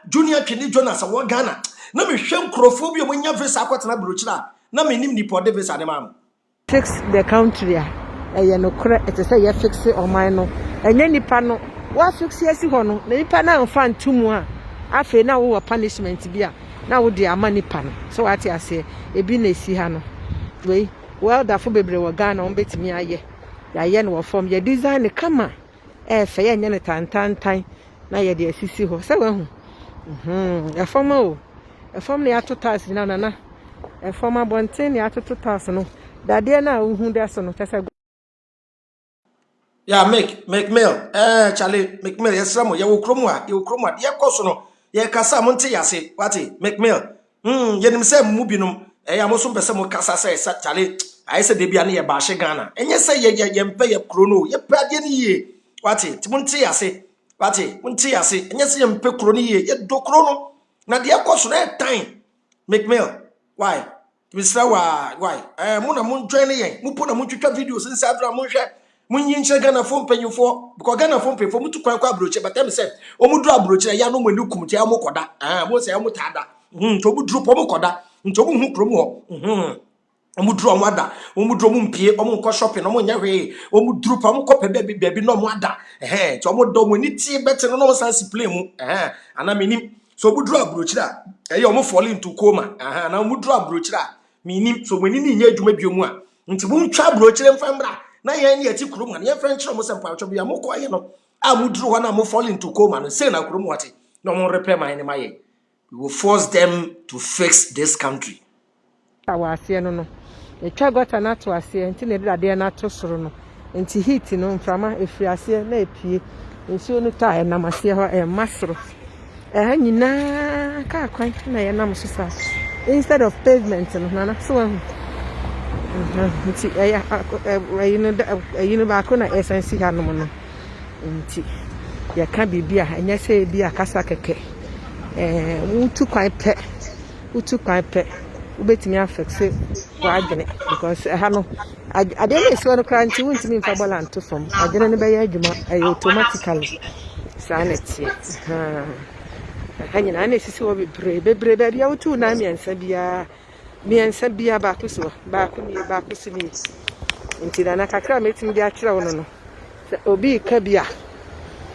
Junior Kenny Jonas wa Ghana na me hwe nkrofo bi o nya visa akwatena brochira na me nim nipo de visa de mam fix the country e no kre it say ye fix o man no enye nipa no wa fix yesi ho no na nipa na mfa ntumu a afi na wo punishment bi a na wo de ama nipa no so what you say e bi na esi ha no we well da fo bebre wo Ghana on betimi aye ya no form ye design kama fe ye nye ne tantantan na ye de asisi ho se wa hu e form ne atotas na e form abonten ne atotas no dade na hu de so no tese ya make mail Charlie make mail yes ramo ye wo kromu a ye koso no ye kasa mo nte yase wati make mail ye nim se mu binum ya mo so pese mo kasa se Charlie ai se de bia ne ye ba hye Ghana enye se ye mpe ye krono ye pade ne ye wati ti mo nte yase wati mo nte yase enye se ye mpe krono ye do krono na de koso na time make mail why Mr. Why? Muna mun join yen. Mu pona mun twitwa videos nsa abra mun hwe. Mun yin nche Ghana phone panyufo. Because Ghana phone pay for mu tu kwan kwa abroche but them say o mu dru abroche ya no mani kum tia mo koda. Mo say mo tada. To mu dru po mo koda. Nto mu hu krom ho. Omu dru omu ada. Omu dru omu mpie, omu nko shopping, omu nya hwe. Omu dru pa omu ko pe bebi no omu ada. To omu do mu ni tie bete no san si play mu. Ana menim. So omu dru abroche da. Omu fall into coma. Na omu dru abroche minim so when ni nya adwuma biomu a nti bu ntwa brochire mfambra na ye ne ati kurom na ye french ro mo sempa atwo bia mo ko ye no a mu duru ho na mo fall into coma no say na kurom wate no mo repair my name aye we will force them to fix this country awase no e twa gota na to ase nti ne dade na to soro no nti heat no mframa efiri ase na epie nsuo no ta na mase ho masro ha nyina ka kwan na ye nam so sa instead of pavement no na so nti you know ba ko na essence ha no no nti ya ka bibia enya se bia kasa keke utu kwan pe ubetimi afexe kwa adwene because ha no ade na so no kra nti wuntimi mfa bola nto fam adwene ne be ya adwuma automatically sanity hanyina na esisi wo bebre ba bia wutu na miensa bia ba kuso ba kusini nti na kakra metim bia kira wo no obi ka bia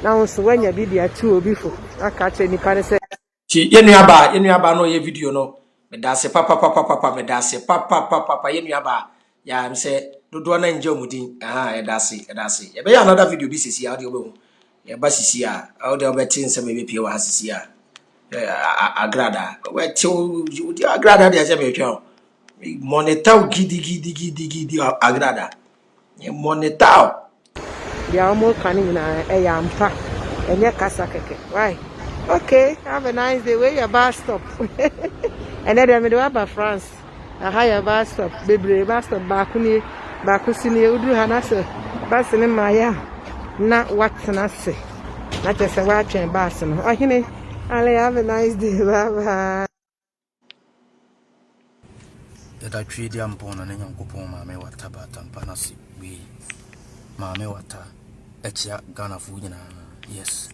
na wonso wanya bibia tu obi fo aka kire nipa ne se ti yenuaba no ye video no me da se papa me da se papa yenuaba ya me se dodo na nje omudin ye da se ye be another video bi sisi audio obehu ye ba sisi a audio obetin se me be pie wa sisi a agrada wetu udi agrada dia se me twa monetau gidi agrada ye monetau ya mo kanu na ya mpa enye kasa keke why okay have a nice day where your bus stop and then me do about France a higher bus stop bebre bus stop ba kusini udru hanase bus ni maya na what na se na tese wa twen bus no ohine ale have a nice day bye bye that trade am pon na nyankopon ma me wata ba tampa na si we ma me wata Echia Ghana Fujina. Yes.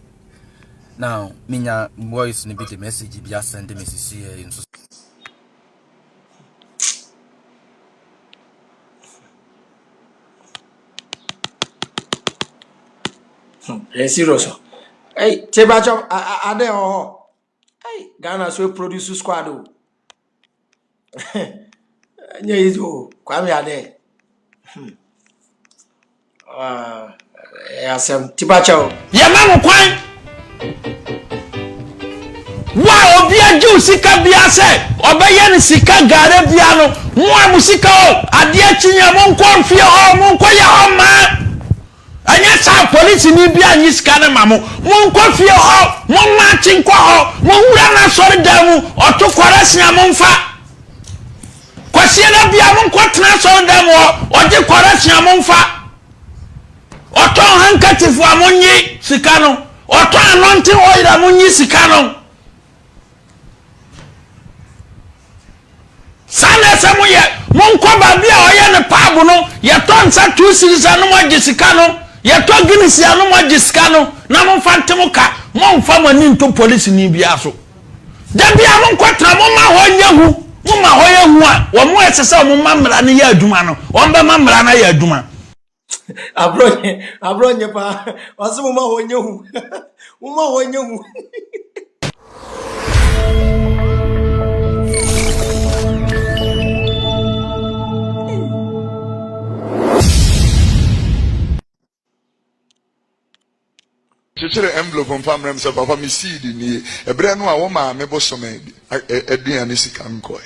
Now, Minya voice ni bit message be send me see in so. Serious. Hey, Chebacho, are there or hey, Ghana so produce squad. Yes, oh, Kwame are there. Yes, Chebacho. Yamano Kwan. Wa obia ju sika bia se obeye ni sika gare bia no mo amusika o ade achinya mo nkɔ mfie ho mo nkɔ ye ho ma anya sa police ni bia nyi sika na mamo mo nkɔ fie ho mo ma chi nkɔ ho mo wura na sɔre da mu ɔto kɔresia mo mfa kwase na bia mo nkɔ tena sɔre da mu ɔde kɔresia mo mfa ɔtɔ handkerchief a mo nyi sika no ɔtɔ anointing oil a mo nyi sika no Sana samuye monko ba bia oye ne paabu no ye to nsa 2 series anu mo gisika no ye to ginisi anu mo gisika no na mo fantemo ka mo mfa mani nto police ni bia so da bia mo nkwatra mo ma ho nyahu mo ma ho yahu a wo mo esese mo mamra ne ya aduma no wo mba mamra na ya aduma abronye pa wasu mo ma ho nyahu mo ma ho nyahu Chechere envelope on family himself, papa me seed ni ebre no a wo ma me bosome aduane sika nkoe.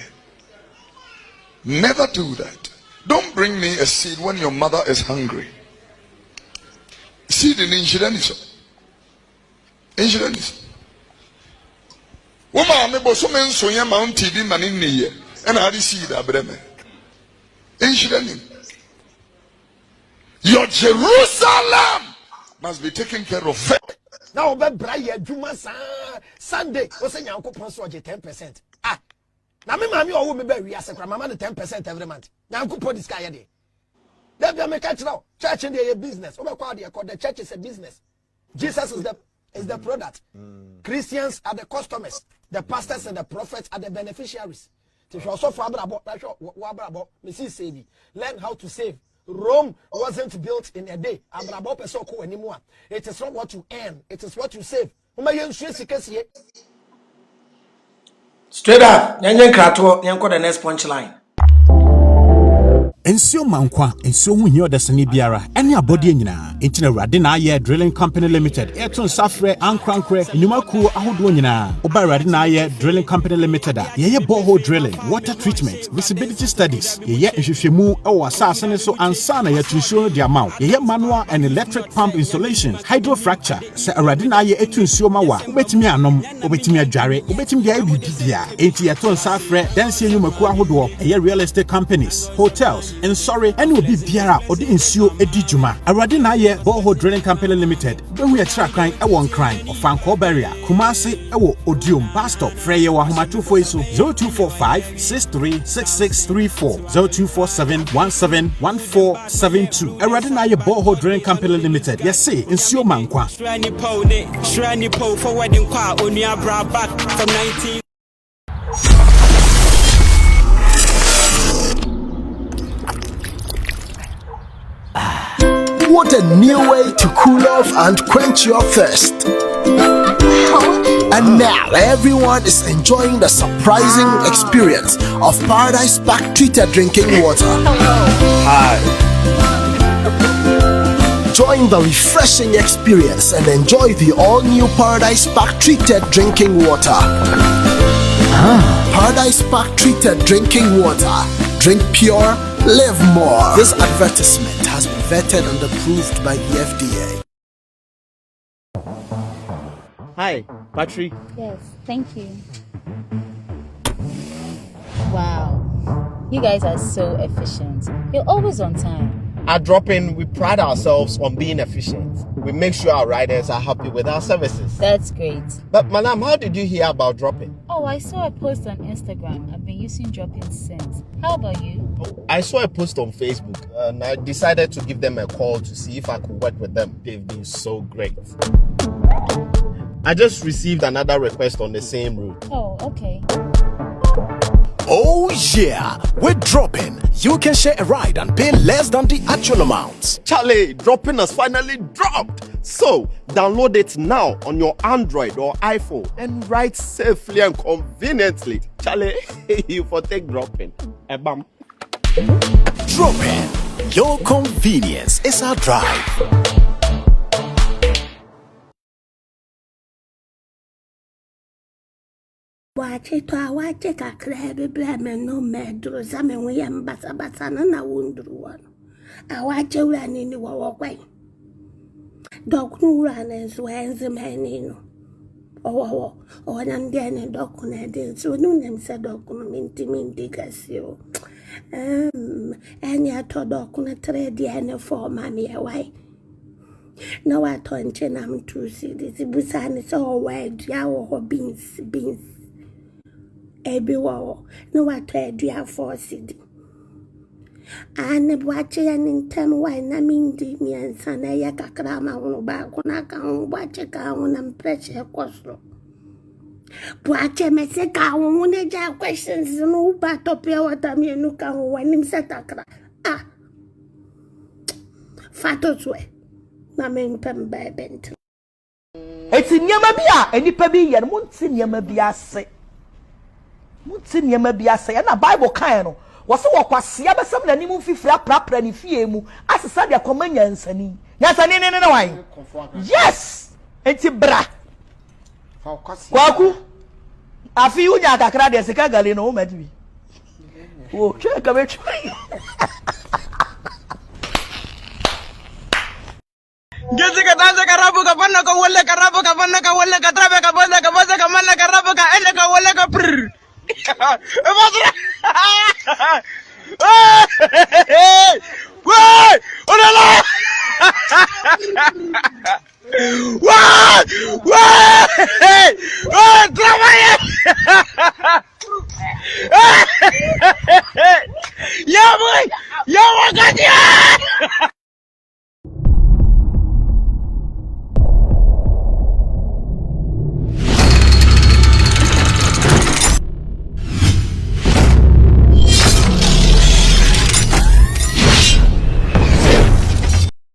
Never do that. Don't bring me a seed when your mother is hungry. Seed in insurance. Insurance. Wo ma me bosome nso ye ma nti bi mane niye. E na ade seed abre me. Insurance. Your Jerusalem must be taken care of. Now be braye adwuma Sunday we say Nyankopon so 10%. Ah. Na me mami owo me ba wi ase kra mama 10% every month. Nyankopon this guy dey. Dem be make it now. Church in the business. We call the church is a business. Jesus is the product. Christians are the customers. The pastors and the prophets are the beneficiaries. If you also for abrabo, me see say learn how to save. Rome wasn't built in a day. It is not what you earn, it is what you save. Straight up, the next punchline. Ensio mankwa ensio hu hia odesani biara ene abode nyina entina rade na aye drilling company limited eton safre ankrankre enumakuo ahodo nyina oba rade na aye drilling company limited a ye borehole drilling water treatment visibility studies ye nhwehwemu ewo asase ne so ansa na ye tunsuo de amount ye manual and electric pump installations hydrofracture se rade na aye etunsuo mawa obetimi anom obetimi adware obetimi dia bibia enti eton safre danse enumakuo ahodo ye real estate companies hotels and sorry and will be biara or the insio edijuma arade na ye borehole drilling company limited when we attract crime e won crime of Fanko barrier Kumasi ewo odium bus stop freye wa homatu foiso 0245 636634 0247171472 arade na ye borehole drilling company limited yes say insio mankwa shrani po for wedding kwa onua bra back from 19. What a new way to cool off and quench your thirst. And now everyone is enjoying the surprising experience of Paradise Park treated drinking water. Hi. Join the refreshing experience and enjoy the all-new Paradise Park treated drinking water. Paradise Park treated drinking water. Drink pure, live more. This advertisement has been vetted and approved by the FDA. Hi, Patrick. Yes, thank you. Wow, you guys are so efficient. You're always on time. At Drop-In, we pride ourselves on being efficient. We make sure our riders are happy with our services. That's great. But Madam, how did you hear about Drop-In? Oh, I saw a post on Instagram. I've been using Drop-In since. How about you? I saw a post on Facebook and I decided to give them a call to see if I could work with them. They've been so great. I just received another request on the same route. Oh, okay. Oh yeah, with Drop-In, you can share a ride and pay less than the actual amount. Charlie, Drop-In has finally dropped. So, download it now on your Android or iPhone and ride safely and conveniently. Charlie, you for take Drop-In. Bam. Drop-In, your convenience is our drive. Wache to awache kakra bebra me no medro zame wo yam basa basa na wondru won awache ura ni wo kwai dok nu ura na so enze mani no o nam de ne dok na de so nu nem se dok no minti kasio enya to dok na tre de ne for mami e wai no wa to nche nam tu si di busani so wa dia wo beans Ebiwo, no what I do for city. And watching an intern wine, I mean, me and son, a yakrama on back when I can watch a gown and pressure costro. Watch a message, I won't have questions, no but up here what I mean, no can when him set a ah, fatos way. I mean, Pembe bent. It's in Yamabia, and Nipabi, and Muntin Yamabia say. Muti niema bia se na Bible kan no wo se wo kwase abesam na nimu fifira prapra ni fie mu asesa de akomanya nsani nyansani ne wan yes enti bra kwaku afi unya kakra de sika gale no madibi wo che ka bechu Gezi ka tanza karabu ka panna ka wolle karabu ka panna ka wolle ka trabe ka boza ka boza ka manna karabu ka ene ka wolle ka prr Wait! Wait!